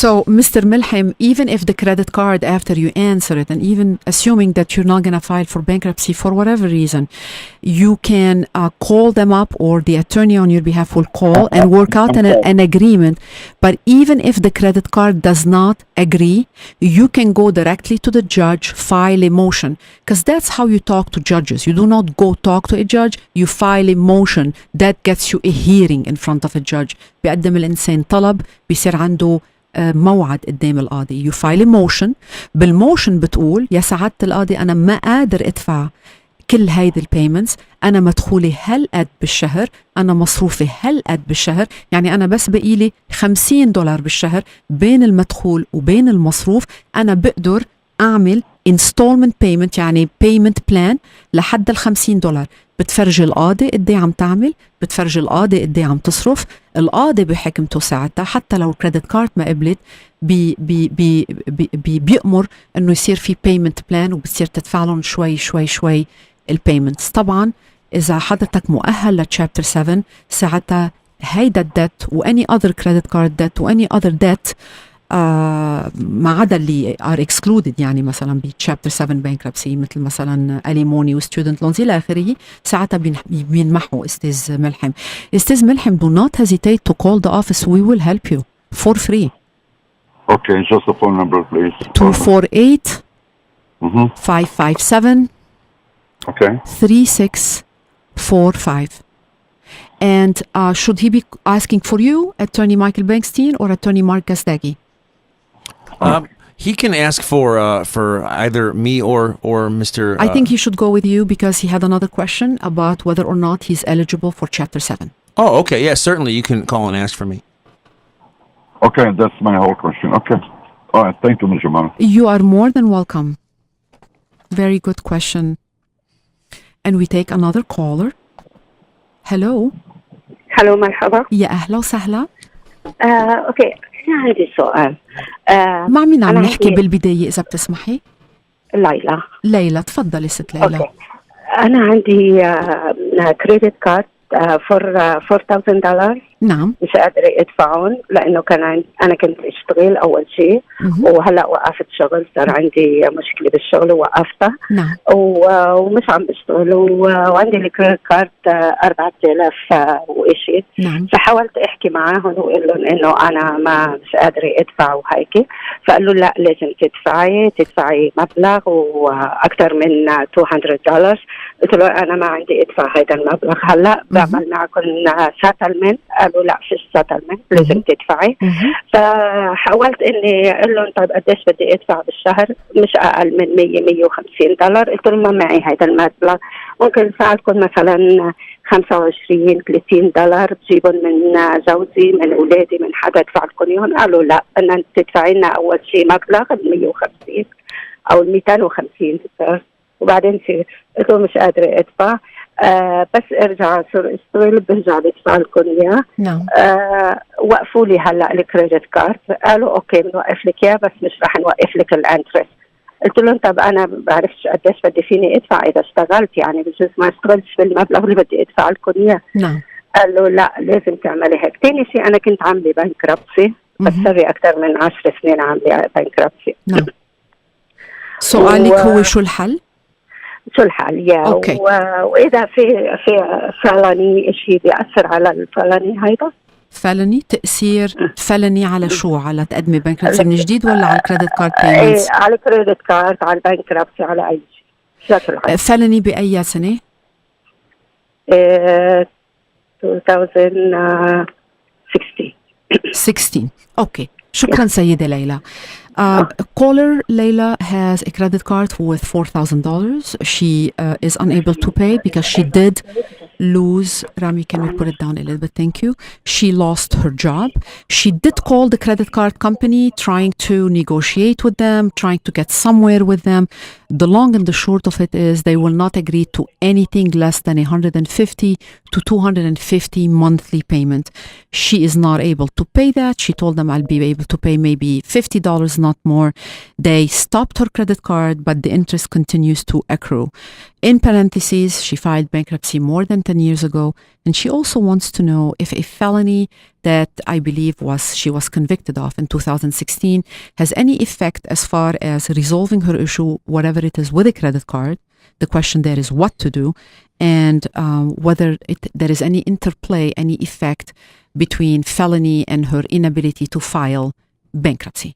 So, Mr. Milham, even if the credit card, after you answer it, and even assuming that you're not going to file for bankruptcy for whatever reason, you can call them up, or the attorney on your behalf will call and work out an agreement. But even if the credit card does not agree, you can go directly to the judge, file a motion, because that's how you talk to judges. You do not go talk to a judge, you file a motion that gets you a hearing in front of a judge. بيقدم الإنسان طلب، بيصير عنده موعد قدام القاضي. You file a motion. بالموشن بتقول يا سعادة القاضي أنا ما قادر أدفع كل هيدي البيمنتس، أنا مدخولي هالقد بالشهر، أنا مصروفي هالقد بالشهر، يعني أنا بس بقيلي $50 بالشهر بين المدخول وبين المصروف، أنا بقدر أعمل installment payment، يعني payment plan لحد $50. بتفرج القاضي قد ايه عم تعمل، بتفرج القاضي قد ايه عم تصرف، القاضي بحكمته ساعتها حتى لو الكريدت كارد ما قبلت بيأمر انه يصير في payment plan، وبتصير تدفع لهم شوي شوي شوي البيمنتس. طبعا اذا حضرتك مؤهل لتشابتر 7 ساعتها هيدا الدت واني other credit card debt واني other debt ما عدا اللي are excluded، يعني مثلا بتشابتر 7 bankruptcy مثل مثلا alimony و student loans إلى آخره، ساعتها بينمحوا. أستاذ ملحم، أستاذ ملحم, do not hesitate to call the office. We will help you for free. Okay, just the phone number, please. 248 557 3645. And should he be asking for you, Attorney Michael Bankstein or Attorney Mark Gasdagi? He can ask for either me or Mr. I think he should go with you because he had another question about whether or not he's eligible for Chapter 7. Oh, okay. Yeah, certainly. You can call and ask for me. Okay, that's my whole question. Okay. All right. Thank you, Ms. Joumana. You are more than welcome. Very good question. And we take another caller. Hello. هلو مرحبا. يا أهلا وسهلا. اوكي انا عندي سؤال. مع مين عم نحكي بالبداية إذا بتسمحي؟ ليلى تفضلي ست ليلى. أوكي. أنا عندي كريدت كارد فور $4,000. نعم. مش قادرة أدفعهم لأنه أنا كنت أشتغل أول شيء وهلأ وقفت شغل، صار عندي مشكلة بالشغل ووقفتها. نعم. ومش عم بشتغل وعندي الكريدت كارد 4000 وإشي. نعم. فحاولت أحكي معاهم وأقول لهم إنه أنا مش قادرة أدفع وهيك، فقالوا لا لازم تدفعي مبلغ وأكثر من $200. قلت له أنا ما عندي أدفع هذا المبلغ هلأ، بعمل معكم ساتلمنت. قالوا لا فيش ساتلمنت لازم تدفعي. فحاولت اني اقول لهم طيب قديش بدي ادفع بالشهر؟ مش اقل من $150. قلت لهم ما معي هذا المبلغ، ممكن ادفع لكم مثلا $25-30 بجيبهم من زوجي من اولادي من حدا ادفع لكم اياهم. قالوا لا بدنا تدفعي لنا اول شيء مبلغ 150 او 250 وبعدين قلت لهم مش قادره ادفع. بس ارجع صار اشتغل برجع بدفع لكم اياه. نعم. وقفوا لي هلا الكريدت كارد، قالوا اوكي بنوقف لك اياه بس مش رح نوقف لك الانترست. قلت لهم طب انا ما بعرفش قديش بدي فيني ادفع اذا اشتغلت، يعني بجوز ما اشتغلتش بالمبلغ اللي بدي ادفع لكم اياه. نعم. قالوا لا لازم تعملي هيك. ثاني شيء انا كنت عامله بانكربتسي، بس صار لي اكثر من 10 سنين عامله بانكربتسي. نعم. سؤالك هو شو الحل؟ أوكي. واذا في فلاني شيء بيأثر على الفلاني هيدا؟ فلني تأثير فلني على شو؟ على تقدمي بانكربتسي من جديد ولا على الكريدت كارد بيمنتس؟ على الكريدت كارد، على البانكربتسي، على أي شيء. فلني بأي سنة؟ 2016. Okay. شكرا سيدة ليلى. Caller Layla has a credit card with $4,000. She is unable to pay because she did lose. Rami, can we put it down a little bit? Thank you. She lost her job. She did call the credit card company, trying to negotiate with them, trying to get somewhere with them. The long and the short of it is they will not agree to anything less than $150 to $250 monthly payment. She is not able to pay that. She told them I'll be able to pay maybe $50, not more. They stopped her credit card, but the interest continues to accrue. In parentheses, she filed bankruptcy more than 10 years ago, and she also wants to know if a felony that I believe she was convicted of in 2016 has any effect as far as resolving her issue, whatever it is, with a credit card. The question there is what to do, and whether there is any interplay, any effect between felony and her inability to file bankruptcy.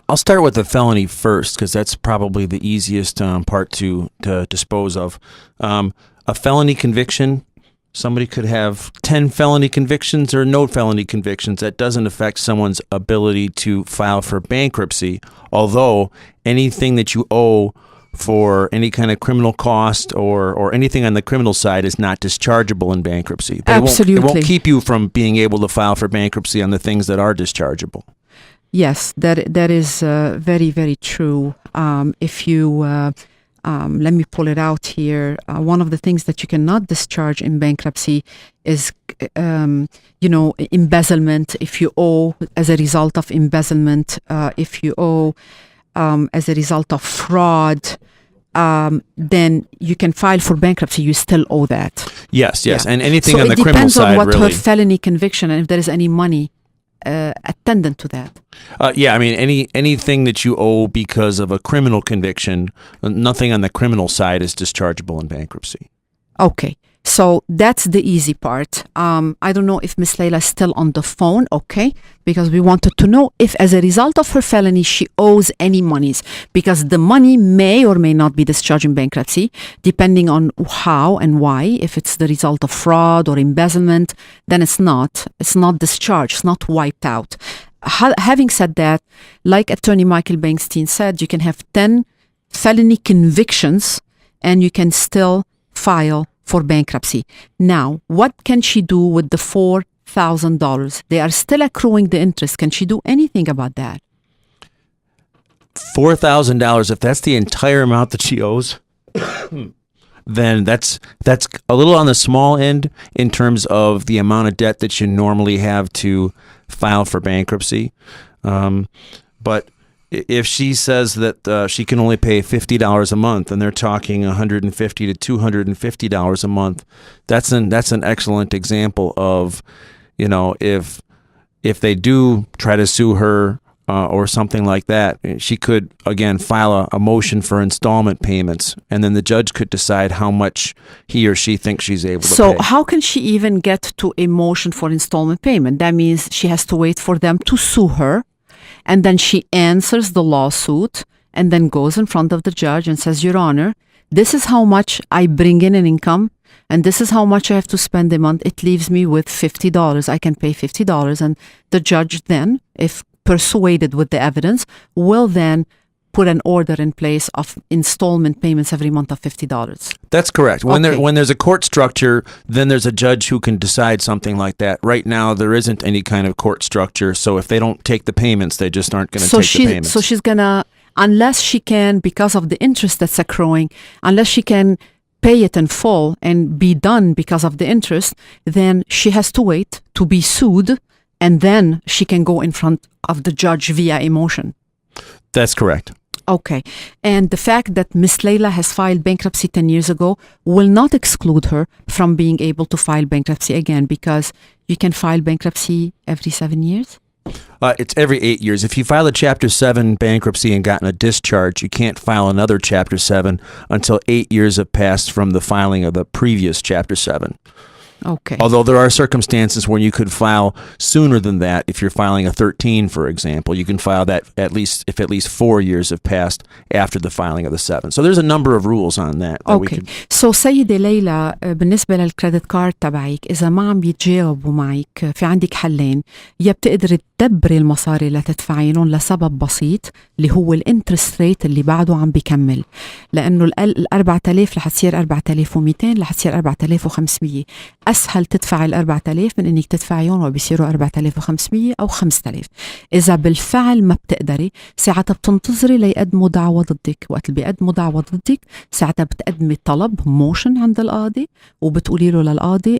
I'll start with the felony first because that's probably the easiest part to dispose of. A felony conviction, somebody could have 10 felony convictions or no felony convictions. That doesn't affect someone's ability to file for bankruptcy, although anything that you owe for any kind of criminal cost or anything on the criminal side is not dischargeable in bankruptcy. Absolutely. It won't keep you from being able to file for bankruptcy on the things that are dischargeable. Yes, that is very, very true. If you, let me pull it out here. One of the things that you cannot discharge in bankruptcy is, embezzlement. If you owe as a result of embezzlement, if you owe as a result of fraud, then you can file for bankruptcy. You still owe that. Yes, Yeah. and anything So on the criminal it depends side, on what really. her felony conviction and if there is any money attendant to that. Yeah, I mean, anything that you owe because of a criminal conviction, nothing on the criminal side is dischargeable in bankruptcy. Okay, so that's the easy part. I don't know if Miss Layla is still on the phone, okay? Because we wanted to know if as a result of her felony, she owes any monies. Because the money may or may not be discharged in bankruptcy, depending on how and why. If it's the result of fraud or embezzlement, then it's not discharged, it's not wiped out. having said that, like Attorney Michael Bankstein said, you can have 10 felony convictions and you can still file for bankruptcy. Now, what can she do with the $4,000? They are still accruing the interest. Can she do anything about that? $4,000, if that's the entire amount that she owes, then that's a little on the small end in terms of the amount of debt that you normally have to file for bankruptcy. But if she says that she can only pay $50 a month, and they're talking $150 to $250 a month, that's an excellent example of, if they do try to sue her or something like that, she could again file a motion for installment payments, and then the judge could decide how much he or she thinks she's able to pay. So how can she even get to a motion for installment payment? That means she has to wait for them to sue her, and then she answers the lawsuit and then goes in front of the judge and says, Your Honor, this is how much I bring in income, and this is how much I have to spend a month. It leaves me with $50. I can pay $50. And the judge then, if persuaded with the evidence, will then put an order in place of installment payments every month of $50. That's correct. When Okay. when there's a court structure, then there's a judge who can decide something like that. Right now, there isn't any kind of court structure, so if they don't take the payments, they just aren't going to take the payments. So she's gonna, unless she can, because of the interest that's accruing, unless she can pay it in full and be done because of the interest, then she has to wait to be sued, and then she can go in front of the judge via a motion. That's correct. Okay. And the fact that Miss Layla has filed bankruptcy 10 years ago will not exclude her from being able to file bankruptcy again, because you can file bankruptcy every 7 years? It's every 8 years. If you file a Chapter 7 bankruptcy and gotten a discharge, you can't file another Chapter 7 until 8 years have passed from the filing of the previous Chapter 7. Okay. Although there are circumstances where you could file sooner than that. If you're filing a 13, for example, you can file that at least 4 years have passed after the filing of the 7. So there's a number of rules on that. اوكي سو سيدة ليلى، بالنسبة للكريدت كارد تبعك، إذا ما عم بيتجاوبوا معك، في عندك حلين: يا بتقدري تدبري المصاري اللي تدفعينهم لسبب بسيط اللي هو الانترست ريت اللي بعده عم بيكمل، لأنه ال 4000 رح تصير 4200 رح تصير 4500. أسهل تدفع ال 4000 من إنك تدفعيهم وبيصيروا 4500 أو 5000. إذا بالفعل ما بتقدري، ساعتها بتنتظري ليقدموا دعوة ضدك. وقت اللي بيقدموا دعوة ضدك، ساعتها بتقدمي طلب موشن عند القاضي، وبتقولي له للقاضي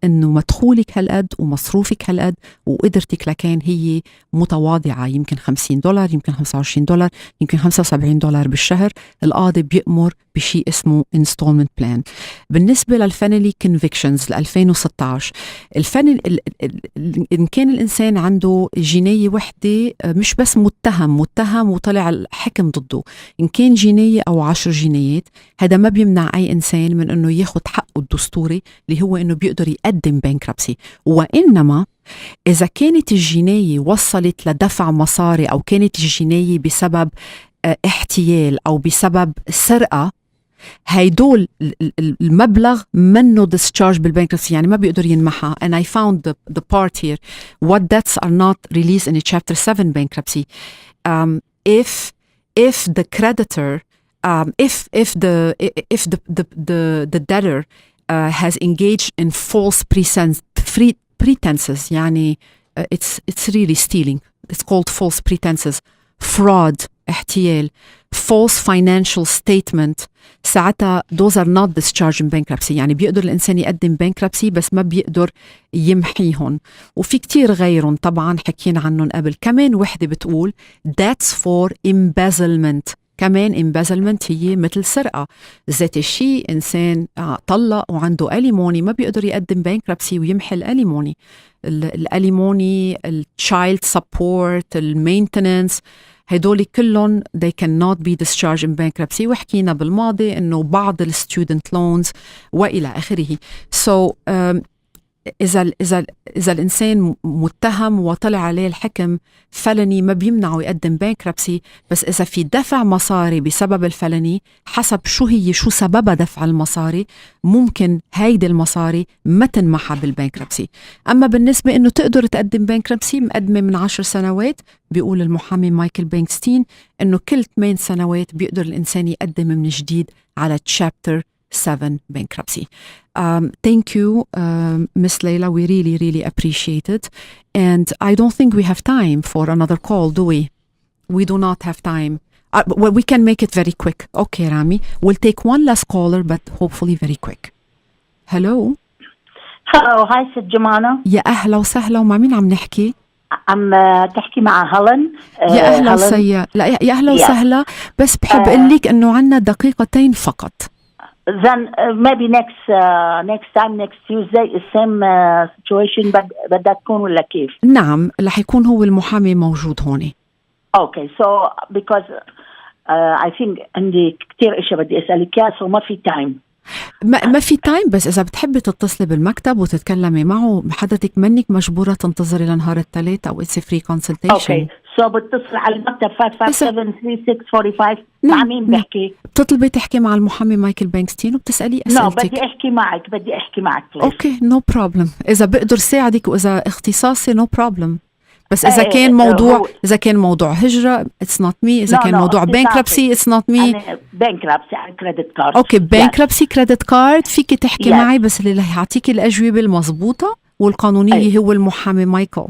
إنه مدخولك هالقد ومصروفك هالقد وقدرتك لكان هي متواضعة، يمكن $50، يمكن $25، يمكن $75 بالشهر. القاضي بيأمر بشيء اسمه installment plan. بالنسبة للفاميلي convictions ل 2016، إن كان الإنسان عنده جناية وحدة، مش بس متهم وطلع الحكم ضده، إن كان جناية أو 10 جنايات، هذا ما بيمنع أي إنسان من إنه ياخد حقه الدستوري اللي هو إنه بيقدر يقدم بانكربسي. وإنما إذا كانت الجناية وصلت لدفع مصاري، أو كانت الجناية بسبب احتيال أو بسبب سرقة، هيدول المبلغ منه discharge بالبانكربسي، يعني ما بيقدر ينمحى. And I found the part here: what debts are not released in a Chapter 7 bankruptcy. If the creditor, if the debtor has engaged in false pretenses, يعني it's really stealing. It's called false pretenses, fraud, احتيال, false financial statement. ساعتها those are not discharged in bankruptcy. يعني بيقدر الإنسان يقدم bankruptcy بس ما بيقدر يمحيهم. وفي كتير غيرهم طبعا حكينا عنهم قبل. كمان وحدة بتقول that's for embezzlement. كمان embezzlement هي مثل سرقة. ذات الشيء إنسان طلق وعنده أليموني، ما بيقدر يقدم bankruptcy ويمحي الأليموني. الأليموني، child support، maintenance، هدول كلهم they cannot be discharged in bankruptcy. وحكينا بالماضي إنه بعض student loans وإلى آخره. So إذا الإنسان متهم وطلع عليه الحكم felony ما بيمنعه يقدم bankruptcy، بس إذا في دفع مصاري بسبب الفلني حسب شو سبب دفع المصاري ممكن هيدي المصاري ما تنمحى بالbankruptcy. أما بالنسبة إنه تقدر تقدم bankruptcy مقدمة من 10 سنوات، بيقول المحامي مايكل بانكستين إنه كل 8 سنوات بيقدر الإنسان يقدم من جديد على Chapter 7 bankruptcy. Thank you, Miss Leila. We really appreciate it. And I don't think we have time for another call, do we? We do not have time. Well, we can make it very quick. Okay, Rami. We'll take one last caller, but hopefully very quick. Hello. Hi, Sid Joumana. يا أهلا وسهلا، ومع مين عم نحكي؟ عم تحكي مع هيلين. يا أهلا وسهلا. لا يا أهلا وسهلا، بس بحب أقول لك إنه عنا دقيقتين فقط. Then maybe next time, next Tuesday, the same situation بدها تكون ولا كيف؟ نعم، رح يكون هو المحامي موجود هون. Okay, so because I think عندي كتير اشياء بدي اسألك اياها، so ما في time. ما في تايم، بس إذا بتحبي تتصلي بالمكتب وتتكلمي معه حضرتك منك مجبورة تنتظري لنهار الثلاث أو it's a free consultation. Okay, so بتصل على المكتب 557-3645. مع مين بحكي؟ بتطلبي تحكي مع المحامي مايكل بانكستين وبتسألي أسئلتك. بدي أحكي معك please. Okay, no problem. إذا بقدر ساعدك وإذا اختصاصي no problem. بس إذا كان موضوع هجرة it's not me. إذا كان موضوع bankruptcy it's not me. bankruptcy على credit card. أوكي bankruptcy credit card فيك تحكي معي، بس اللي هيعطيكي الأجوبة المضبوطة والقانونية هو المحامي مايكل.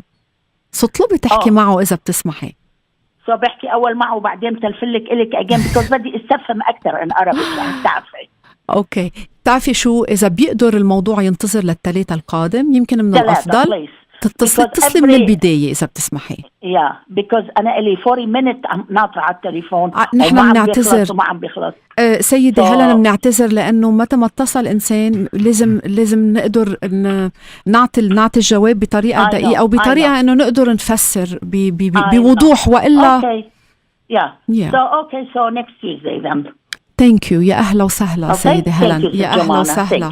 اطلبي تحكي معه إذا بتسمحي. بحكي أول معه وبعدين تلفلك إلك again because بدي استفهم أكتر in Arabic يعني تعرفي. أوكي، تعرفي شو، إذا بيقدر الموضوع ينتظر للثلاثة القادم يمكن من الأفضل تتصلي من البداية إذا بتسمحي. because أنا إلي 40 minutes عم ناطر على التليفون نحن بنعتذر وما عم بيخلص. سيدي هلا بنعتذر لأنه متى ما اتصل إنسان لازم نقدر نعطي الجواب بطريقة دقيقة أو بطريقة إنه نقدر نفسر بوضوح، وإلا so next Tuesday then. Thank you. يا أهلا وسهلا سيدة هلا. يا أهلا وسهلا.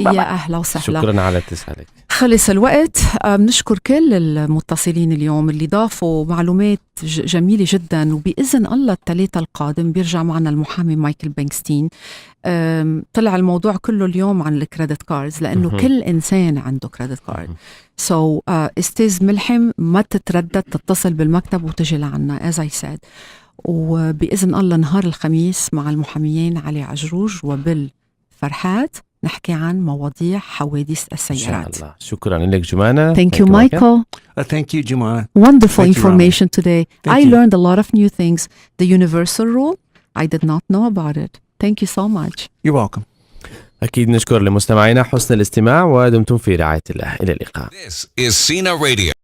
يا أهلا وسهلا. شكرا على اتصالك. خلص الوقت. بنشكر كل المتصلين اليوم اللي ضافوا معلومات جميلة جدا، وبإذن الله الثلاثة القادم بيرجع معنا المحامي مايكل بانكستين. طلع الموضوع كله اليوم عن الكريدت كاردز لأنه كل إنسان عنده كريدت كارد. استاذ ملحم ما تتردد تتصل بالمكتب وتجي لعنا as I said. وبإذن الله نهار الخميس مع المحاميين علي عجروج وبالفرحات نحكي عن مواضيع حوادث السيارات. إن شاء الله. شكرا لك جمانة. Thank you Michael. Thank you Joumana. Wonderful information today. I learned a lot of new things. The universal rule, I did not know about it. Thank you so much. You're welcome. أكيد نشكر لمستمعينا حسن الاستماع ودمتم في رعاية الله. إلى اللقاء. This is CINA Radio.